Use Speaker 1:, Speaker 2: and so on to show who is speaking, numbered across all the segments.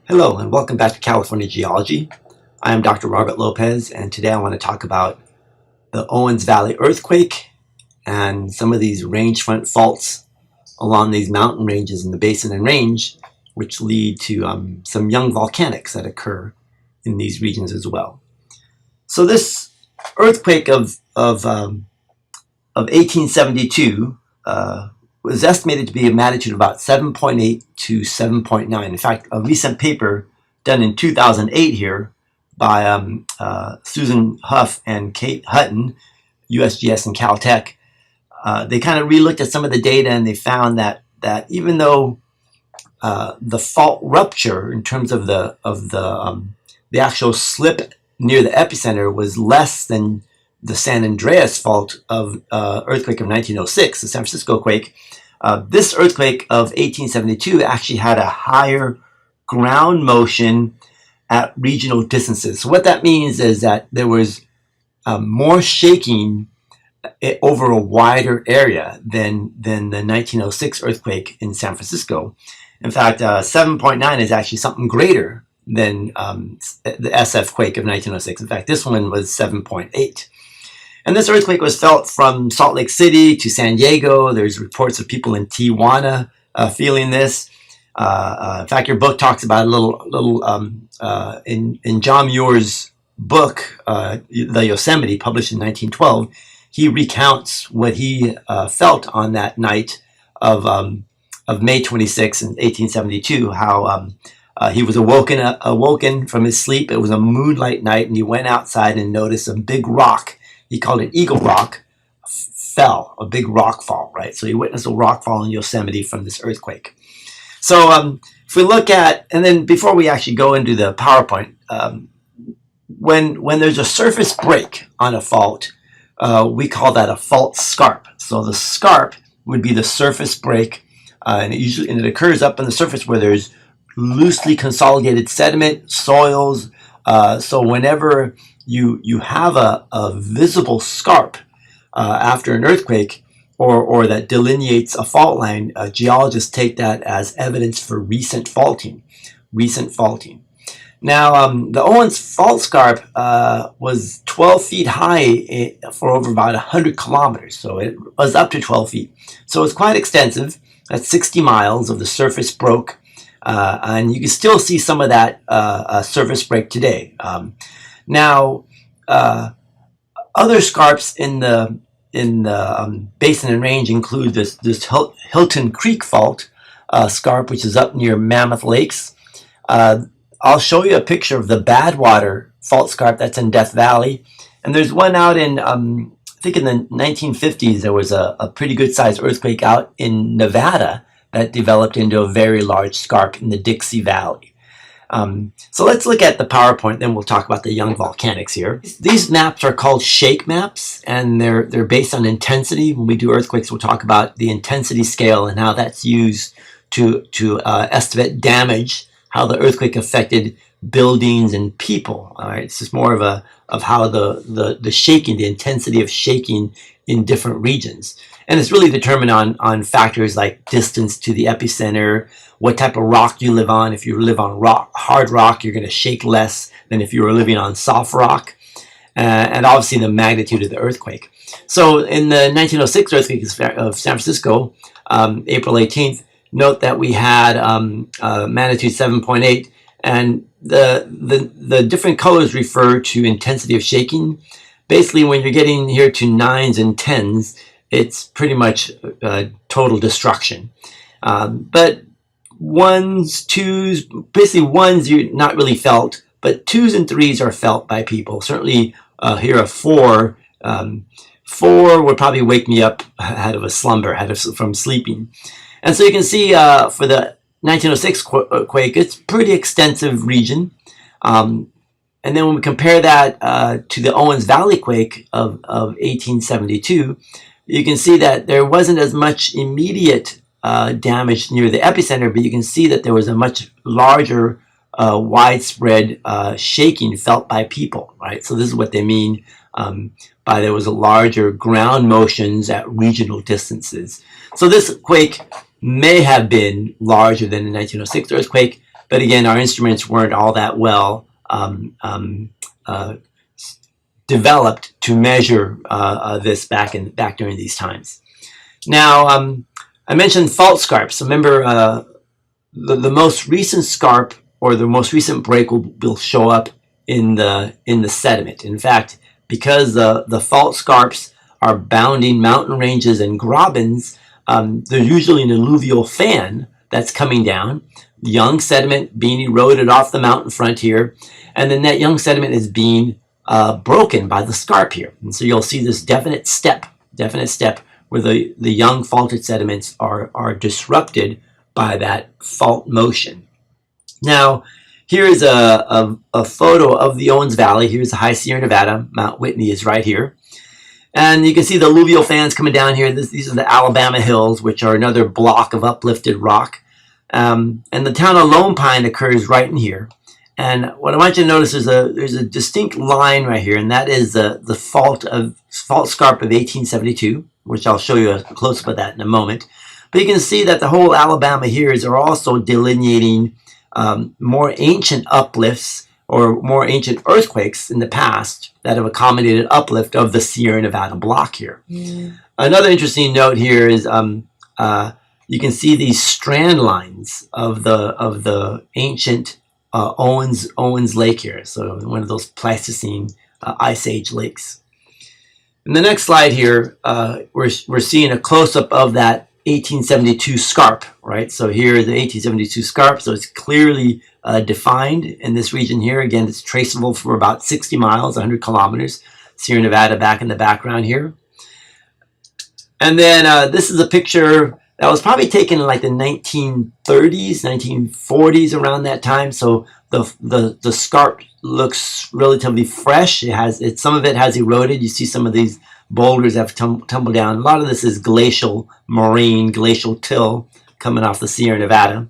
Speaker 1: Hello and welcome back to California Geology. I am Dr. Robert Lopez, and today I want to talk about the Owens Valley earthquake and some of these range front faults along these mountain ranges in the basin and range, which lead to some young volcanics that occur in these regions as well. So this earthquake of 1872 was estimated to be a magnitude of about 7.8 to 7.9. In fact, a recent paper done in 2008 here by Susan Huff and Kate Hutton, USGS and Caltech, they kind of re-looked at some of the data, and they found that even though the fault rupture in terms of the actual slip near the epicenter was less than the San Andreas fault of earthquake of 1906, the San Francisco quake. This earthquake of 1872 actually had a higher ground motion at regional distances. So what that means is that there was more shaking over a wider area than the 1906 earthquake in San Francisco. In fact, 7.9 is actually something greater than the SF quake of 1906. In fact, this one was 7.8. And this earthquake was felt from Salt Lake City to San Diego. There's reports of people in Tijuana feeling this. In fact, your book talks about a little in John Muir's book, The Yosemite, published in 1912. He recounts what he felt on that night of May 26, 1872. How he was awoken from his sleep. It was a moonlight night, and he went outside and noticed a big rock. He called it Eagle Rock, fell, a big rock fall, right? So he witnessed a rock fall in Yosemite from this earthquake. So if we look at, and then before we actually go into the PowerPoint, when there's a surface break on a fault, we call that a fault scarp. So the scarp would be the surface break, and it occurs up on the surface where there's loosely consolidated sediment, soils. So whenever you have a visible scarp after an earthquake, or that delineates a fault line, geologists take that as evidence for recent faulting. Now, the Owens fault scarp was 12 feet high for over about 100 kilometers, so it was up to 12 feet. So it's quite extensive. That's 60 miles of the surface broke, and you can still see some of that surface break today. Now, other scarps in the basin and range include this Hilton Creek fault scarp, which is up near Mammoth Lakes. I'll show you a picture of the Badwater fault scarp that's in Death Valley, and there's one out in I think in the 1950s there was a pretty good sized earthquake out in Nevada that developed into a very large scarp in the Dixie Valley. So let's look at the PowerPoint, then we'll talk about the young volcanics here. These maps are called shake maps, and they're based on intensity. When we do earthquakes, we'll talk about the intensity scale and how that's used to estimate damage, how the earthquake affected buildings and people. All right, it's just more of how the shaking, the intensity of shaking in different regions. And it's really determined on factors like distance to the epicenter, what type of rock you live on. If you live on hard rock, you're going to shake less than if you were living on soft rock, and obviously the magnitude of the earthquake. So in the 1906 earthquake of San Francisco, April 18th, note that we had magnitude 7.8, and the different colors refer to intensity of shaking. Basically, when you're getting here to 9s and 10s, it's pretty much total destruction. But 1s, 2s, basically 1s you're not really felt, but 2s and 3s are felt by people. Certainly here a 4. 4 would probably wake me up out of a slumber, from sleeping. And so you can see for the 1906 quake, it's a pretty extensive region. And then when we compare that to the Owens Valley quake of 1872, you can see that there wasn't as much immediate damage near the epicenter, but you can see that there was a much larger, widespread shaking felt by people, right? So this is what they mean by there was a larger ground motions at regional distances. So this quake may have been larger than the 1906 earthquake, But again, our instruments weren't all that well developed to measure this back during these times. Now, I mentioned fault scarps. Remember, the most recent scarp or the most recent break will show up in the sediment. In fact, because the fault scarps are bounding mountain ranges and grabens, there's usually an alluvial fan that's coming down, young sediment being eroded off the mountain front here, and then that young sediment is being broken by the scarp here. And so you'll see this definite step where the young faulted sediments are disrupted by that fault motion. Now, here is a photo of the Owens Valley. Here's the High Sierra Nevada. Mount Whitney is right here. And you can see the alluvial fans coming down here. These are the Alabama Hills, which are another block of uplifted rock. And the town of Lone Pine occurs right in here. And what I want you to notice is there's a distinct line right here, and that is the fault scarp of 1872, which I'll show you a close-up of that in a moment. But you can see that the whole Alabama here are also delineating more ancient uplifts or more ancient earthquakes in the past that have accommodated uplift of the Sierra Nevada block here. Yeah. Another interesting note here is you can see these strand lines of the ancient Owens Lake here. So one of those Pleistocene Ice Age lakes. In the next slide here, we're seeing a close-up of that 1872 scarp, right? So here is the 1872 scarp, so it's clearly defined in this region here. Again, it's traceable for about 60 miles, 100 kilometers. Sierra Nevada back in the background here. And then this is a picture that was probably taken in like the 1930s, 1940s, around that time. So the scarp looks relatively fresh. Some of it has eroded. You see some of these boulders have tumbled down. A lot of this is glacial moraine, glacial till coming off the Sierra Nevada.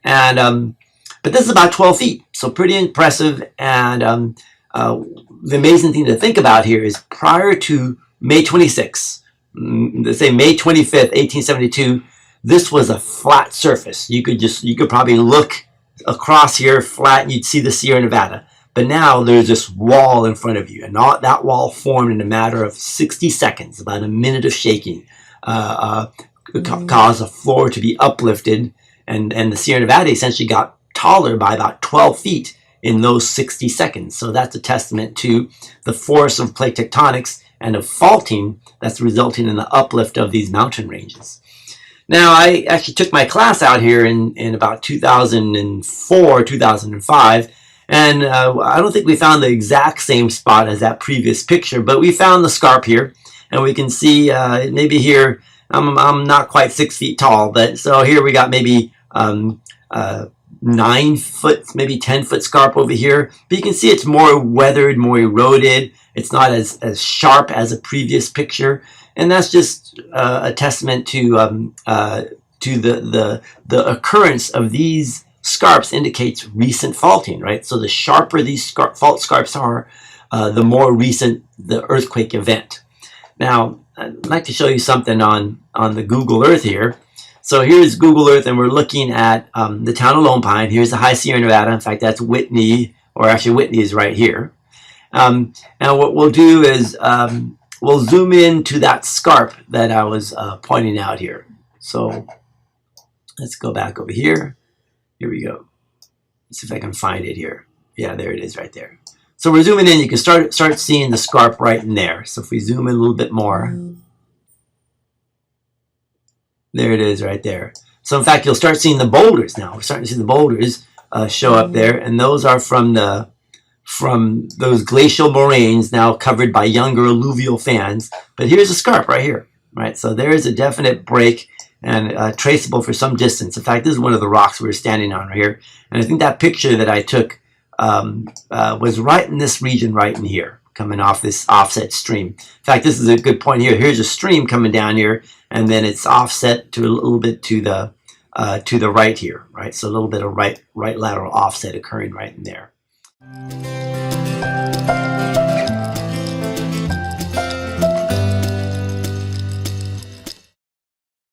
Speaker 1: And but this is about 12 feet, so pretty impressive. And the amazing thing to think about here is prior to May 26th, let's say May 25th, 1872, this was a flat surface. You could probably look across here flat and you'd see the Sierra Nevada. But now there's this wall in front of you, and that wall formed in a matter of 60 seconds, about a minute of shaking, caused the floor to be uplifted, and the Sierra Nevada essentially got taller by about 12 feet in those 60 seconds. So that's a testament to the force of plate tectonics and of faulting that's resulting in the uplift of these mountain ranges. Now, I actually took my class out here in about 2004, 2005, and I don't think we found the exact same spot as that previous picture, but we found the scarp here, and we can see maybe here, I'm not quite 6 feet tall, but so here we got maybe 9 foot, maybe 10 foot scarp over here, but you can see it's more weathered, more eroded. It's not as sharp as a previous picture, and that's just a testament to the occurrence of these scarps indicates recent faulting, right? So the sharper these fault scarps are, the more recent the earthquake event. Now, I'd like to show you something on the Google Earth here. So here's Google Earth, and we're looking at the town of Lone Pine. Here's the High Sierra Nevada. In fact, that's Whitney, or actually Whitney is right here. And what we'll do is we'll zoom in to that scarp that I was pointing out here. So let's go back over here. Here we go. Let's see if I can find it here. Yeah, there it is right there. So we're zooming in. You can start seeing the scarp right in there. So if we zoom in a little bit more, there it is right there. So in fact, you'll start seeing the boulders now. We're starting to see the boulders show up there, and those are from those glacial moraines now covered by younger alluvial fans. But here's a scarp right here, right? So there is a definite break and traceable for some distance. In fact, this is one of the rocks we were standing on right here. And I think that picture that I took was right in this region right in here, coming off this offset stream. In fact, this is a good point here. Here's a stream coming down here, and then it's offset to a little bit to the right here, right? So a little bit of right lateral offset occurring right in there.